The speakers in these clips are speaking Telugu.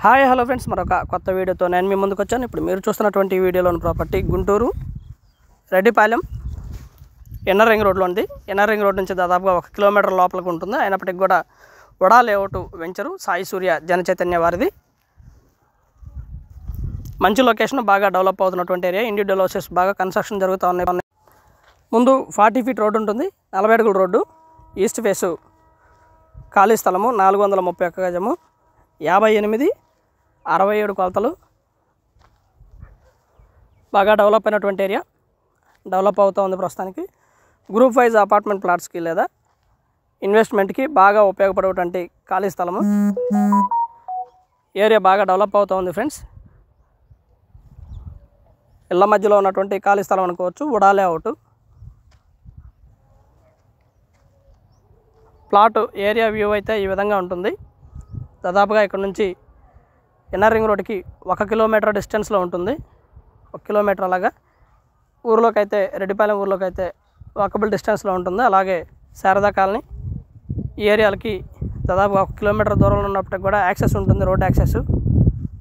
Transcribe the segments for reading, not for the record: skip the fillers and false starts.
హాయ్ హలో ఫ్రెండ్స్, మరొక కొత్త వీడియోతో నేను మీ ముందుకు వచ్చాను. ఇప్పుడు మీరు చూస్తున్నటువంటి వీడియోలోని property Guntur Reddipalem inner ring రోడ్లో ఉంది. ఇన్నర్ రింగ్ రోడ్ నుంచి దాదాపుగా 1 కిలోమీటర్ లోపలికి ఉంటుంది. అయినప్పటికీ కూడా వడా లేఅవుట్ వెంచరు సాయి సూర్య జనచైతన్య వారిది. మంచి లొకేషన్, బాగా డెవలప్ అవుతున్నటువంటి ఏరియా. ఇండివిజువల్ హౌసెస్ బాగా కన్స్ట్రక్షన్ జరుగుతూ ఉన్నాయి. ముందు 40 ఫీట్ రోడ్డు ఉంటుంది, 40 అడుగుల రోడ్డు, ఈస్ట్ ఫేసు ఖాళీ స్థలము 431 గజము, 58-67 కొలతలు. బాగా డెవలప్ అయినటువంటి ఏరియా, డెవలప్ అవుతూ ఉంది ప్రస్తుతానికి. గ్రూప్ వైజ్ అపార్ట్మెంట్ ప్లాట్స్కి లేదా ఇన్వెస్ట్మెంట్కి బాగా ఉపయోగపడేటువంటి ఖాళీ స్థలము. ఏరియా బాగా డెవలప్ అవుతూ ఉంది ఫ్రెండ్స్. ఇళ్ళ మధ్యలో ఉన్నటువంటి ఖాళీ స్థలం అనుకోవచ్చు. Vada layout plot area view అయితే ఈ విధంగా ఉంటుంది. దాదాపుగా ఇక్కడ నుంచి ఇన్నర్ రింగ్ రోడ్కి 1 కిలోమీటర్ డిస్టెన్స్లో ఉంటుంది. 1 కిలోమీటర్ అలాగా ఊర్లోకి అయితే, రెడ్డిపాలెం ఊర్లోకి అయితే వాకబుల్ డిస్టెన్స్లో ఉంటుంది. అలాగే శారదా కాలనీ ఈ ఏరియాలకి దాదాపుగా 1 కిలోమీటర్ దూరంలో ఉన్నప్పటికి కూడా యాక్సెస్ ఉంటుంది, రోడ్ యాక్సెస్.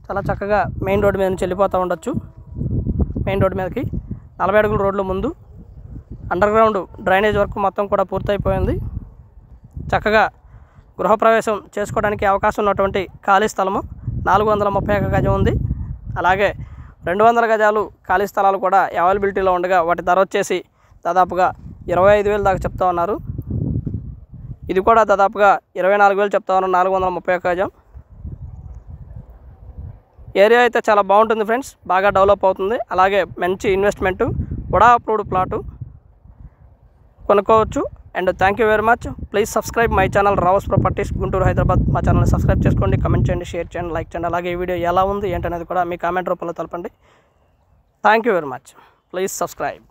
చాలా చక్కగా మెయిన్ రోడ్డు మీద నుంచి వెళ్ళిపోతూ ఉండొచ్చు. మెయిన్ రోడ్డు మీదకి 40 అడుగుల రోడ్లు ముందు అండర్ గ్రౌండ్ డ్రైనేజ్ వర్క్ మొత్తం కూడా పూర్తయిపోయింది. చక్కగా గృహప్రవేశం చేసుకోవడానికి అవకాశం ఉన్నటువంటి ఖాళీ స్థలము 431 గజం ఉంది. అలాగే 200 గజాలు ఖాళీ స్థలాలు కూడా అవైలబిలిటీలో ఉండగా వాటి ధర వచ్చేసి దాదాపుగా 25,000 దాకా చెప్తా ఉన్నారు. ఇది కూడా దాదాపుగా 24,000 చెప్తా ఉన్నారు. 431 గజం ఏరియా అయితే చాలా బాగుంటుంది ఫ్రెండ్స్, బాగా డెవలప్ అవుతుంది. అలాగే మంచి ఇన్వెస్ట్మెంటు, కూడా అప్రూవ్డ్ ప్లాటు కొనుక్కోవచ్చు. And thank you very much. Please subscribe my channel Ravas properties Guntur Hyderabad. మా ఛానల్ని సబ్స్క్రైబ్ చేసుకోండి, కమెంట్ చేయండి, షేర్ చేయండి, లైక్ చేయండి. అలాగే ఈ వీడియో ఎలా ఉంది ఏంటనేది కూడా మీ కామెంట్ రూపంలో తెలపండి. Thank you very much. Please subscribe.